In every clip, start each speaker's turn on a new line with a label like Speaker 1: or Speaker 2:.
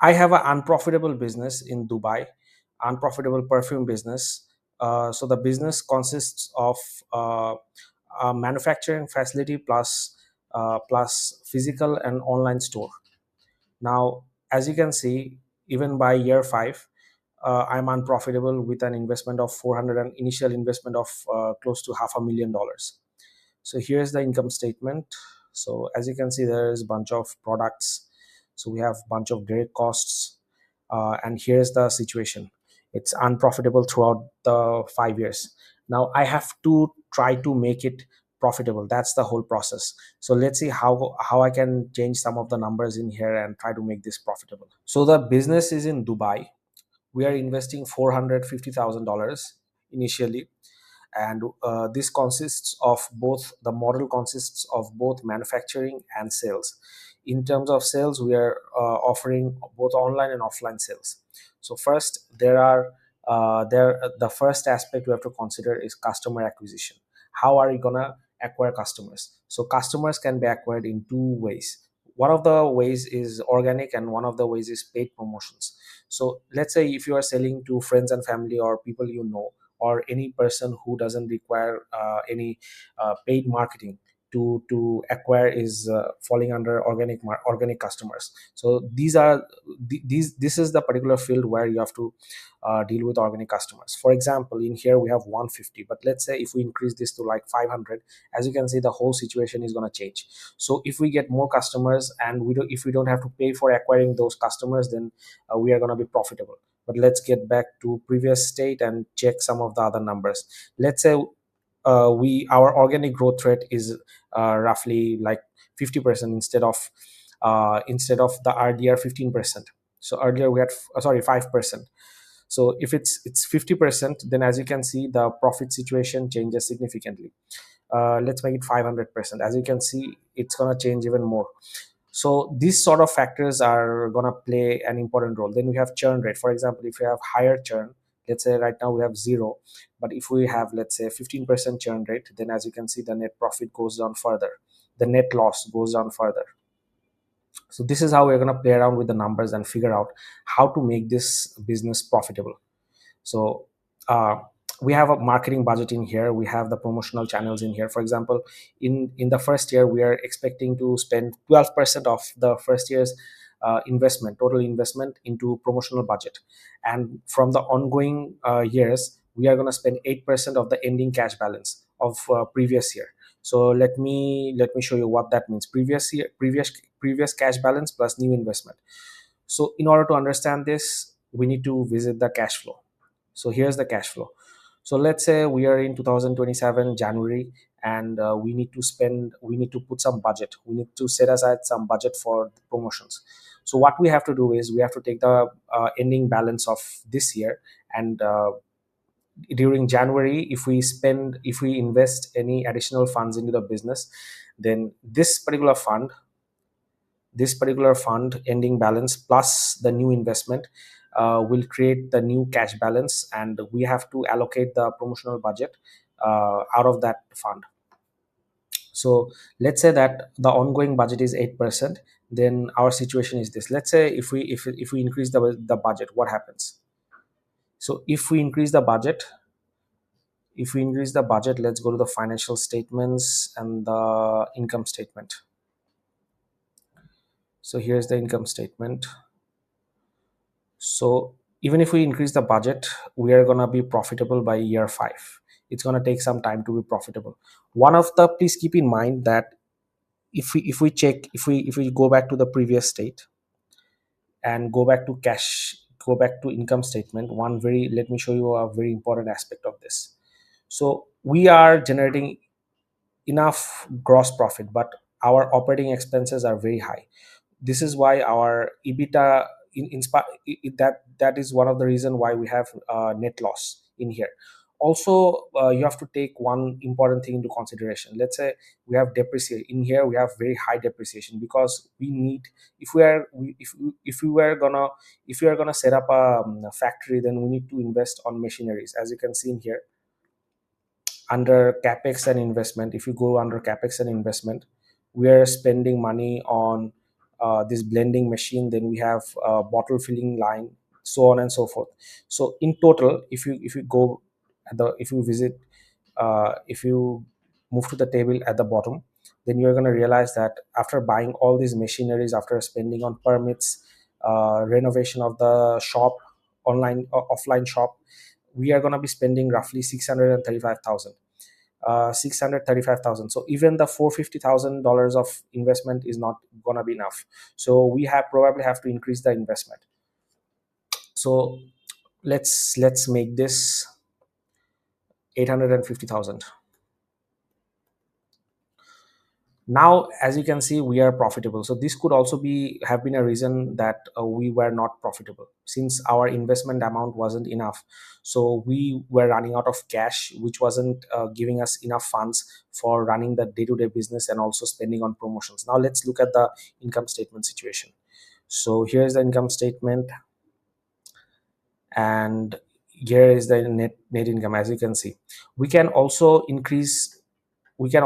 Speaker 1: I have an unprofitable business in Dubai, unprofitable perfume business. So the business consists of uh, a manufacturing facility plus physical and online store. Now, as you can see, even by year five, I'm unprofitable with an investment of 400 and initial investment of close to $500,000. So here's the income statement. So as you can see, there is a bunch of products. So we have a bunch of direct costs, and here's the situation. It's unprofitable throughout the 5 years. Now I have to try to make it profitable. That's the whole process. So let's see how I can change some of the numbers in here and try to make this profitable. So the business is in Dubai. We are investing $450,000 initially, and this consists of both, the model consists of both manufacturing and sales. In terms of sales, we are offering both online and offline sales. So first, the first aspect we have to consider is customer acquisition. How are you gonna acquire customers? So customers can be acquired in two ways. One of the ways is organic, and one of the ways is paid promotions. So let's say if you are selling to friends and family or people you know, or any person who doesn't require any paid marketing to acquire, is falling under organic customers. So this is the particular field where you have to deal with organic customers. For example, in here we have 150, but let's say if we increase this to like 500, as you can see, the whole situation is going to change. So if we get more customers, and if we don't have to pay for acquiring those customers, then we are going to be profitable. But let's get back to previous state and check some of the other numbers. Let's say we our organic growth rate is roughly like 50% instead of the earlier 15%. So earlier we had 5%. So if it's 50%, then as you can see, the profit situation changes significantly. Let's make it 500%. As you can see, it's going to change even more. So these sort of factors are going to play an important role. Then we have churn rate. For example, if you have higher churn, let's say right now we have zero, but if we have, let's say, 15% churn rate, then as you can see, the net profit goes down further, the net loss goes down further. So this is how we're going to play around with the numbers and figure out how to make this business profitable. So uh, we have a marketing budget in here, we have the promotional channels in here. For example, in the first year, we are expecting to spend 12% of the first year's total investment into promotional budget, and from the ongoing years, we are going to spend 8% of the ending cash balance of previous year. So let me show you what that means. Previous cash balance plus new investment. So in order to understand this, we need to visit the cash flow. So here's the cash flow. So let's say we are in 2027 January, and we need to put some budget. We need to set aside some budget for promotions. So what we have to do is we have to take the ending balance of this year, and during January, if we invest any additional funds into the business, then this particular fund ending balance plus the new investment will create the new cash balance, and we have to allocate the promotional budget out of that fund. So let's say that the ongoing budget is 8%. Then our situation is this. Let's say if we increase the budget, what happens? So if we increase the budget, let's go to the financial statements and the income statement. So here's the income statement. So even if we increase the budget, we are going to be profitable by year five. It's going to take some time to be profitable. Please keep in mind that if we go back to the previous state and go back to income statement, let me show you a very important aspect of this. So we are generating enough gross profit, but our operating expenses are very high. This is why our EBITDA that is one of the reason why we have net loss in here. Also, you have to take one important thing into consideration. Let's say we have depreciation in here. We have very high depreciation because we need, if we are gonna set up a factory, then we need to invest on machineries. As you can see in here, under capex and investment, if you go under capex and investment, we are spending money on this blending machine, then we have bottle filling line, so on and so forth. So in total, if you go at the if you visit if you move to the table at the bottom, then you're going to realize that after buying all these machineries, after spending on permits, renovation of the shop, online offline shop, we are going to be spending roughly 635,000. 635,000. So even the $450,000 of investment is not gonna be enough. So we have probably have to increase the investment. So let's make this 850,000. Now, as you can see, we are profitable. So this could also be have been a reason that we were not profitable, since our investment amount wasn't enough. So we were running out of cash, which wasn't giving us enough funds for running the day-to-day business and also spending on promotions. Now let's look at the income statement situation. So here's the income statement, and here is the net income. As you can see, we can also increase the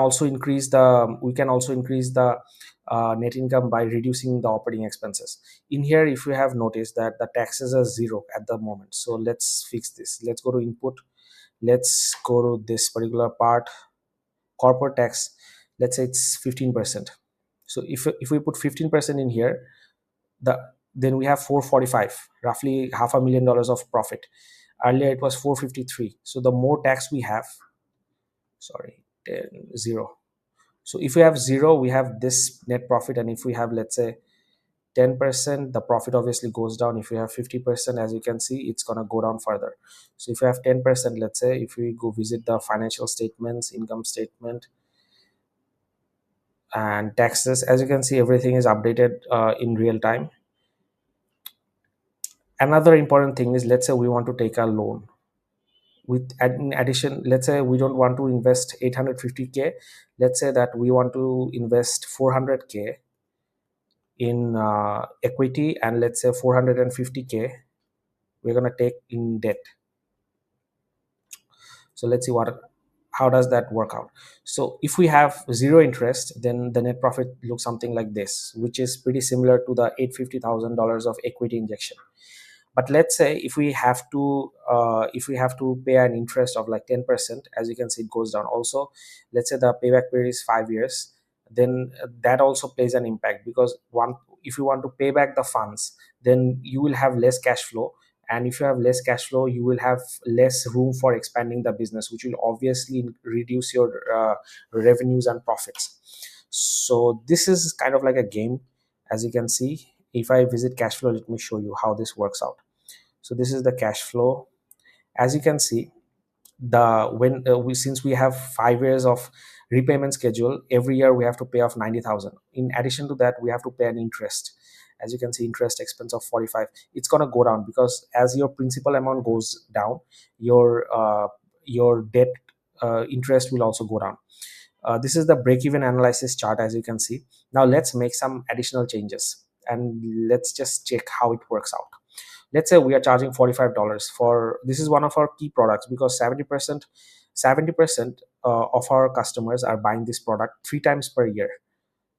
Speaker 1: net income by reducing the operating expenses. In here, if you have noticed that the taxes are zero at the moment, so let's fix this. Let's go to input, let's go to this particular part, corporate tax. Let's say it's 15%. So if we put 15% in here, the then we have 445, roughly $500,000 of profit. Earlier it was 453. So the more tax we have, sorry, 0. So if we have 0, we have this net profit, and if we have, let's say, 10%, the profit obviously goes down. If we have 50%, as you can see, it's going to go down further. So if you have 10%, let's say, if we go visit the financial statements, income statement, and taxes, as you can see, everything is updated in real time. Another important thing is, let's say we want to take a loan. In addition, let's say we don't want to invest 850K. Let's say that we want to invest 400K in equity, and let's say 450K we're going to take in debt. So let's see how does that work out. So if we have zero interest, then the net profit looks something like this, which is pretty similar to the $850,000 of equity injection. But let's say if we have to pay an interest of like 10%, as you can see, it goes down. Also, let's say the payback period is 5 years, then that also plays an impact, because if you want to pay back the funds, then you will have less cash flow, and if you have less cash flow, you will have less room for expanding the business, which will obviously reduce your revenues and profits. So this is kind of like a game. As you can see, if I visit cash flow, let me show you how this works out. So this is the cash flow. As you can see, since we have 5 years of repayment schedule, every year we have to pay off 90,000. In addition to that, we have to pay an interest. As you can see, interest expense of 45. It's going to go down, because as your principal amount goes down, your debt interest will also go down. This is the break-even analysis chart, as you can see. Now let's make some additional changes, and let's just check how it works out. Let's say we are charging $45 for this. Is one of our key products, because 70% of our customers are buying this product 3 times per year,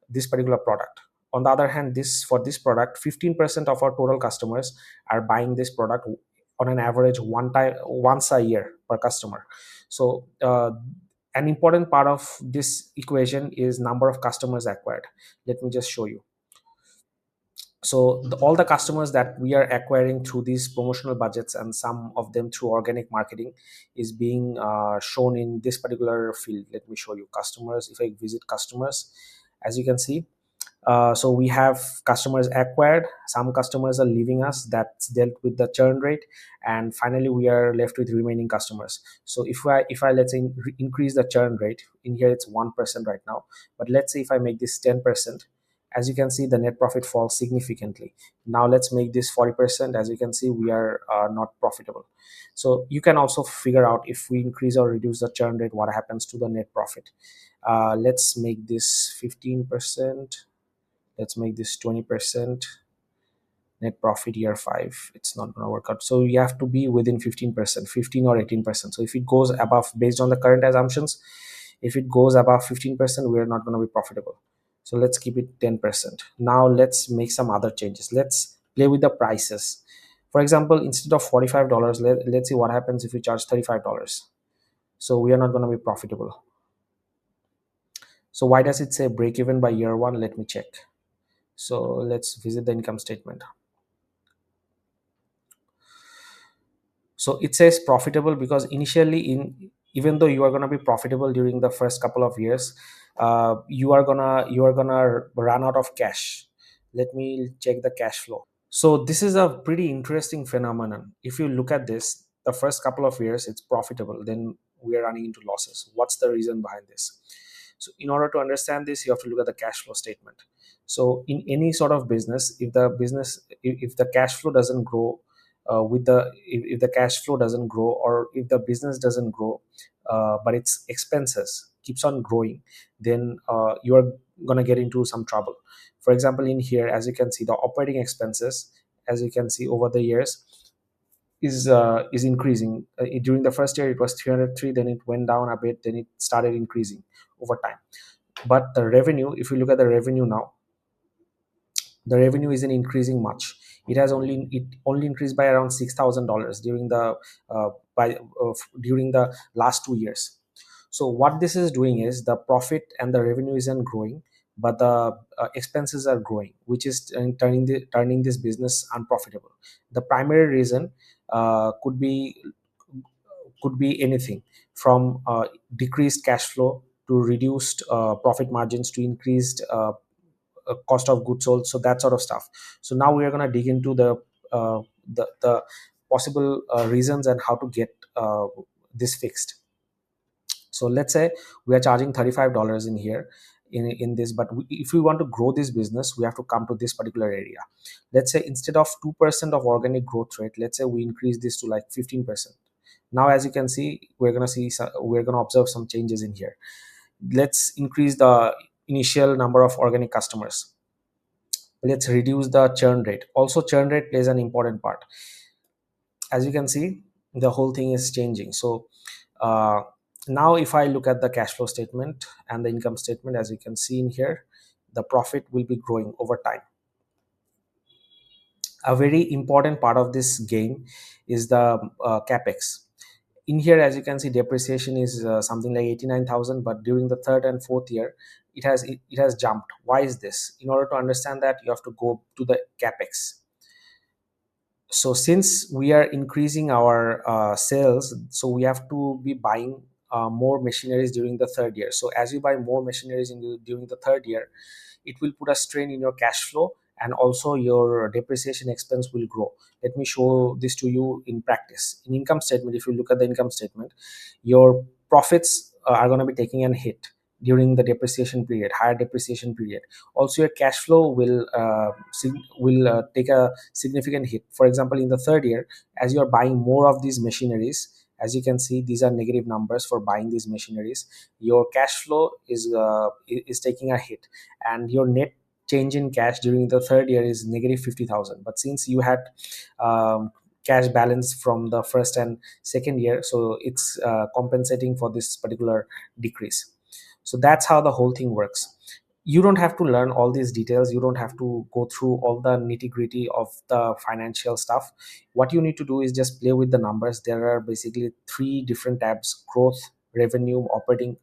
Speaker 1: this particular product. On the other hand, for this product, 15% of our total customers are buying this product on an average once a year per customer. So an important part of this equation is number of customers acquired. Let me just show you. So all the customers that we are acquiring through these promotional budgets, and some of them through organic marketing, is being shown in this particular field. Let me show you customers. If I visit customers, as you can see, so we have customers acquired, some customers are leaving us, that's dealt with the churn rate, and finally we are left with remaining customers. So if I let's say increase the churn rate, in here it's 1% right now, but let's say if I make this 10%, as you can see, the net profit falls significantly. Now let's make this 40%. As you can see, we are not profitable. So you can also figure out, if we increase or reduce the churn rate, what happens to the net profit. Let's make this 15%. Let's make this 20%. Net profit year 5, it's not going to work out. So you have to be within 15%, 15 or 18%. So if it goes above, based on the current assumptions, if it goes above 15%, we're not going to be profitable. So let's keep it 10%. Now let's make some other changes. Let's play with the prices. For example, instead of $45, let's see what happens if we charge $35. So we are not going to be profitable. So why does it say break even by year one? Let me check. So let's visit the income statement. So it says profitable because initially, in even though you are going to be profitable during the first couple of years, you are gonna run out of cash. Let me check the cash flow. So this is a pretty interesting phenomenon. If you look at this, the first couple of years it's profitable, then we are running into losses. What's the reason behind this? So in order to understand this, you have to look at the cash flow statement. So in any sort of business, if the cash flow doesn't grow, if the cash flow doesn't grow, or if the business doesn't grow, but its expenses keeps on growing, then you are gonna get into some trouble. For example, in here, as you can see, the operating expenses, as you can see over the years, is increasing. During the first year, it was 303, then it went down a bit, then it started increasing over time. But the revenue, if you look at the revenue now, the revenue isn't increasing much. It only increased by around $6,000 during the last 2 years. So what this is doing is the profit and the revenue isn't growing, but the expenses are growing, which is turning this business unprofitable. The primary reason could be anything from decreased cash flow to reduced profit margins to increased cost of goods sold, so that sort of stuff. So now we are going to dig into the possible reasons and how to get this fixed. So let's say we are charging $35 in here in this, but if we want to grow this business, we have to come to this particular area. Let's say instead of 2% of organic growth rate, let's say we increase this to like 15%. Now as you can see, we're going to observe some changes in here. Let's increase the initial number of organic customers. Let's reduce the churn rate. Also, churn rate plays an important part. As you can see, the whole thing is changing. So uh, now if I look at the cash flow statement and the income statement, as you can see in here, the profit will be growing over time. A very important part of this game is the capex. In here, as you can see, depreciation is something like 89,000, but during the third and fourth year, it has jumped. Why is this? In order to understand that, you have to go to the capex. So since we are increasing our sales, so we have to be buying more machineries during the third year. So as you buy more machineries during the third year, it will put a strain in your cash flow, and also your depreciation expense will grow. Let me show this to you in practice. In income statement, if you look at the income statement, your profits are going to be taking a hit during the depreciation period, higher depreciation period. Also your cash flow will take a significant hit. For example, in the third year, as you are buying more of these machineries, as you can see, these are negative numbers for buying these machineries. Your cash flow is taking a hit, and your net change in cash during the third year is negative 50,000. But since you had cash balance from the first and second year, so it's compensating for this particular decrease. So that's how the whole thing works. You don't have to learn all these details, you don't have to go through all the nitty gritty of the financial stuff. What you need to do is just play with the numbers. There are basically three different tabs: growth, revenue, operating,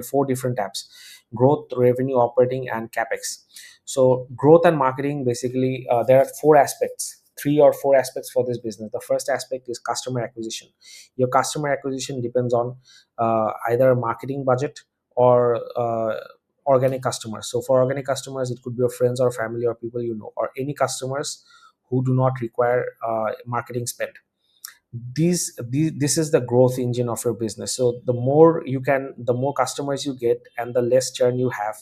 Speaker 1: four different tabs: growth, revenue, operating, and capex. So growth and marketing, basically there are four aspects, three or four aspects for this business. The first aspect is customer acquisition. Your customer acquisition depends on either marketing budget or organic customers. So for organic customers, it could be your friends or family or people you know, or any customers who do not require marketing spend. This is the growth engine of your business. So the more customers you get and the less churn you have,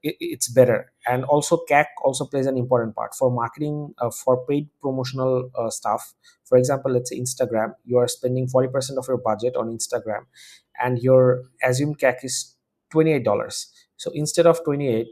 Speaker 1: it's better. And also CAC also plays an important part for marketing, for paid promotional stuff. For example, let's say Instagram, you are spending 40% of your budget on Instagram, and your assumed CAC is $28. So instead of 28,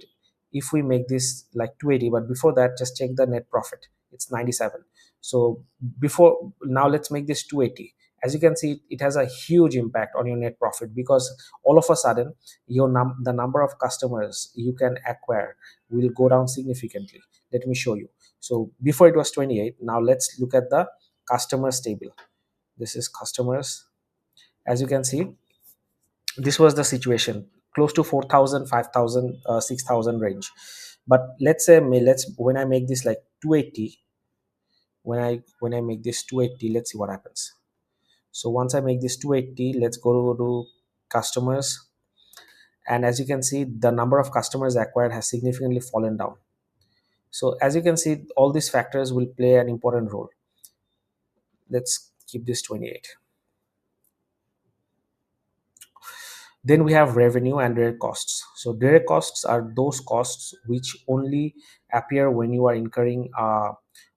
Speaker 1: if we make this like 280, but before that, just check the net profit, it's 97. So before, now let's make this 280, As you can see, it has a huge impact on your net profit, because all of a sudden the number of customers you can acquire will go down significantly. Let me show you. So before it was 28. Now let's look at the customers table. This is customers. As you can see, this was the situation, close to 4,000, 5,000, 6,000 range. But let's say let's when I make this like 280, when I make this 280, let's see what happens. So once I make this 280, let's go to customers. And as you can see, the number of customers acquired has significantly fallen down. So as you can see, all these factors will play an important role. Let's keep this 28. Then we have revenue and direct costs. So direct costs are those costs which only appear when you are incurring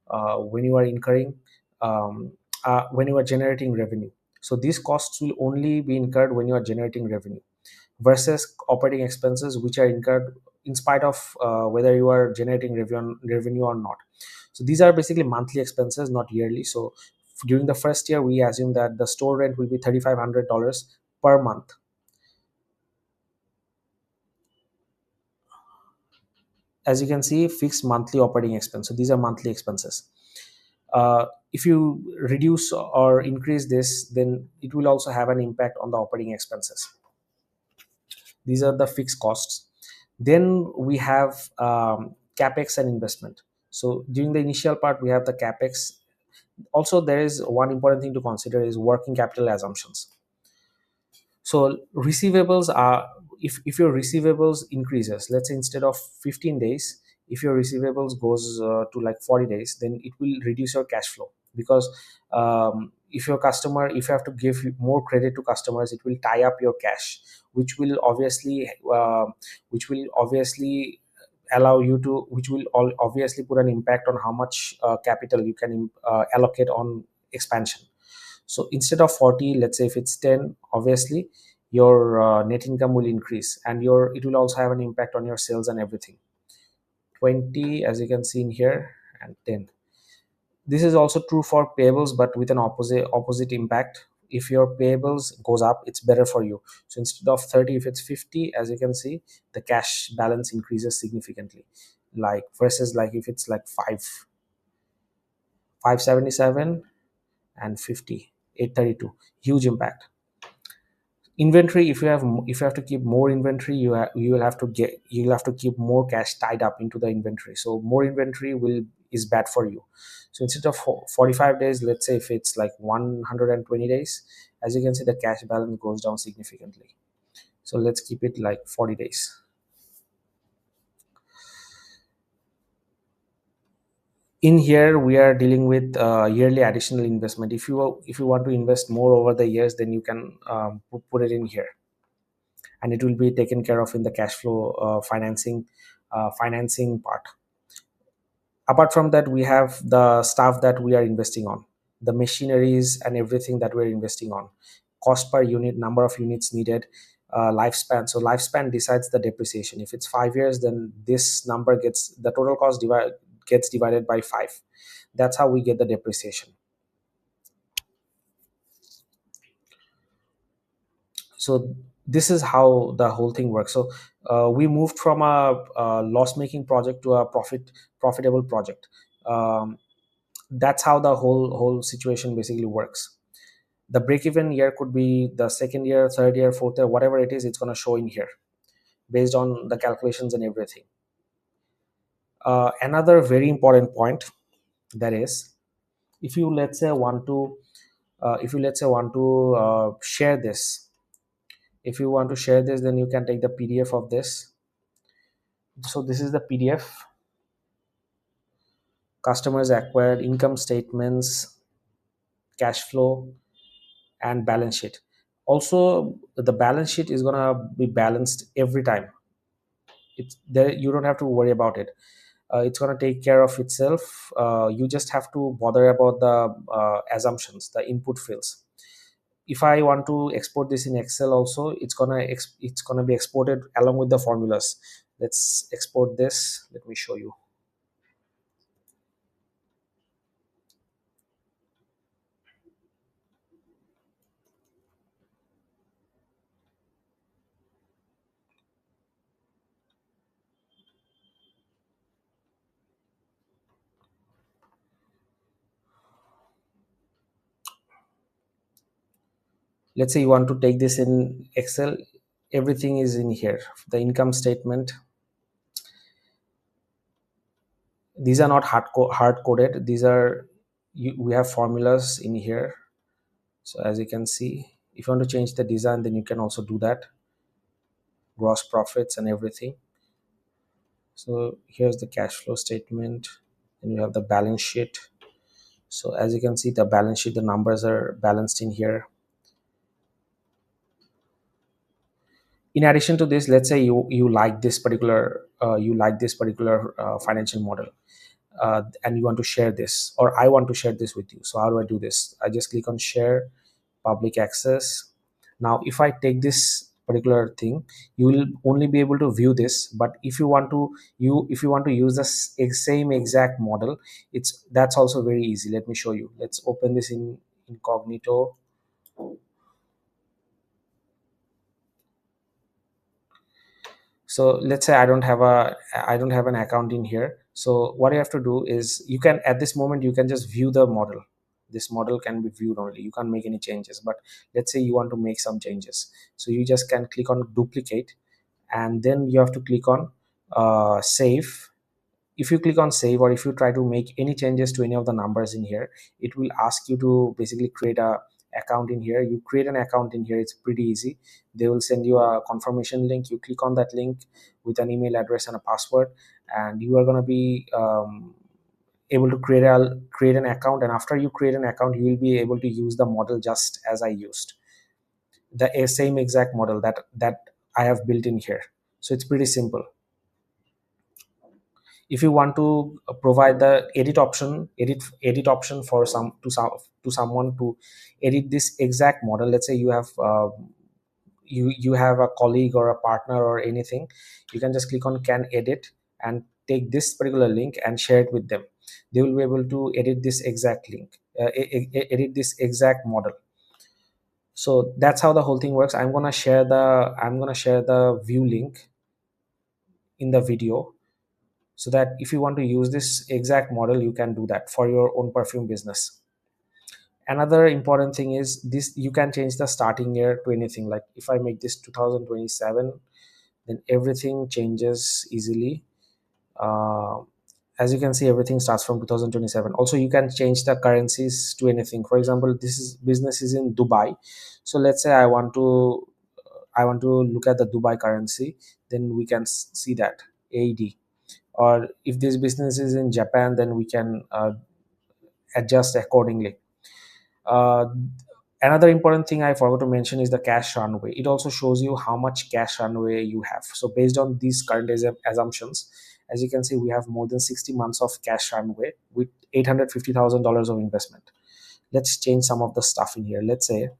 Speaker 1: when you are incurring when you are generating revenue. So these costs will only be incurred when you are generating revenue, versus operating expenses which are incurred in spite of whether you are generating revenue or not. So these are basically monthly expenses, not yearly. So during the first year, we assume that the store rent will be $3,500 per month. As you can see, fixed monthly operating expense. So these are monthly expenses. If you reduce or increase this, then it will also have an impact on the operating expenses. These are the fixed costs. Then we have capex and investment. So during the initial part, we have the capex. Also, there is one important thing to consider is working capital assumptions. So receivables are, if your receivables increases, let's say instead of 15 days, if your receivables goes to like 40 days, then it will reduce your cash flow. Because if you have to give more credit to customers, it will tie up your cash, which will obviously obviously put an impact on how much capital you can allocate on expansion. So instead of 40, let's say if it's 10, obviously your net income will increase, and it will also have an impact on your sales and everything. 20, as you can see in here, and 10. This is also true for payables, but with an opposite impact. If your payables goes up, it's better for you. So instead of 30, if it's 50, as you can see, the cash balance increases significantly. Like versus like if it's like 577 and 50, 832, huge impact. Inventory, if you have to keep more inventory, you will have to keep more cash tied up into the inventory. So more inventory will is bad for you. So instead of 45 days, let's say if it's like 120 days, as you can see, the cash balance goes down significantly. So let's keep it like 40 days. In here we are dealing with yearly additional investment. If you want to invest more over the years, then you can put it in here, and it will be taken care of in the cash flow financing part. Apart from that, we have the stuff that we are investing on, the machineries and everything that we're investing on, cost per unit, number of units needed, lifespan. So lifespan decides the depreciation. If it's 5 years, then this number gets the total cost gets divided by 5. That's how we get the depreciation. So this is how the whole thing works. So we moved from a loss making project to a profitable project. That's how the whole situation basically works. The break even year could be the second year, third year, fourth year, whatever it is, it's going to show in here based on the calculations and everything. Another very important point, that is, if you let's say want to share this, if you want to share this, then you can take the PDF of this. So this is the PDF: customers acquired, income statements, cash flow, and balance sheet. Also, the balance sheet is going to be balanced every time. It's there, you don't have to worry about it. It's going to take care of itself. You just have to bother about the assumptions, the input fields. If I want to export this in Excel also, it's gonna be exported along with the formulas. Let's export this. Let me show you. Let's say you want to take this in Excel. Everything is in here. The income statement, these are not hard coded. These are, we have formulas in here. So as you can see, if you want to change the design, then you can also do that. Gross profits and everything. So here's the cash flow statement, and you have the balance sheet. So as you can see, the balance sheet, the numbers are balanced in here. In addition to this, let's say you like this particular financial model, and you want to share this, or I want to share this with you. So how do I do this? I just click on share, public access. Now if I take this particular thing, you will only be able to view this. But if you want to, if you want to use the same exact model, that's also very easy. Let me show you. Let's open this in incognito. So let's say I don't have an account in here. So what you have to do is, you can, at this moment, you can just view the model. This model can be viewed only, you can't make any changes. But let's say you want to make some changes, so you just can click on duplicate, and then you have to click on save. If you click on save, or if you try to make any changes to any of the numbers in here, it will ask you to basically create a account in here. You create an account in here, it's pretty easy. They will send you a confirmation link. You click on that link with an email address and a password, and you are going to be able to create an account. And after you create an account, you will be able to use the model just as I used, the same exact model that I have built in here. So it's pretty simple. If you want to provide the edit option for someone to edit this exact model, let's say you have you have a colleague or a partner or anything, you can just click on can edit, and take this particular link and share it with them. They will be able to edit this exact link, edit this exact model. So that's how the whole thing works. I'm gonna share the view link in the video, so that if you want to use this exact model, you can do that for your own perfume business. Another important thing is this: you can change the starting year to anything. Like if I make this 2027, then everything changes easily. uh, as you can see, everything starts from 2027. Also, you can change the currencies to anything. For example, this is business is in Dubai. So let's say I want to look at the Dubai currency, then we can see that AED. Or if this business is in Japan, then we can adjust accordingly. uh, Another important thing I forgot to mention is the cash runway. It also shows you how much cash runway you have. So based on these current assumptions, as you can see, we have more than 60 months of cash runway with $850,000 of investment. Let's change some of the stuff in here. Let's say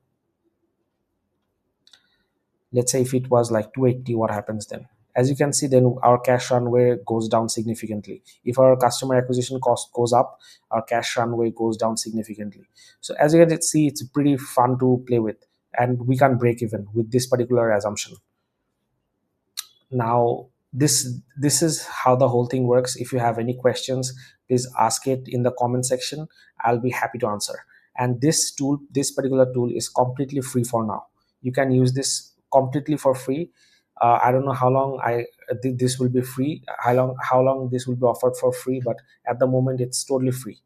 Speaker 1: if it was like 280, what happens then? As you can see, then our cash runway goes down significantly. If our customer acquisition cost goes up, our cash runway goes down significantly. So as you can see, it's pretty fun to play with, and we can break even with this particular assumption. Now this is how the whole thing works. If you have any questions, please ask it in the comment section. I'll be happy to answer. And this particular tool is completely free for now. You can use this completely for free. I don't know how long this will be free, how long this will be offered for free, but at the moment it's totally free.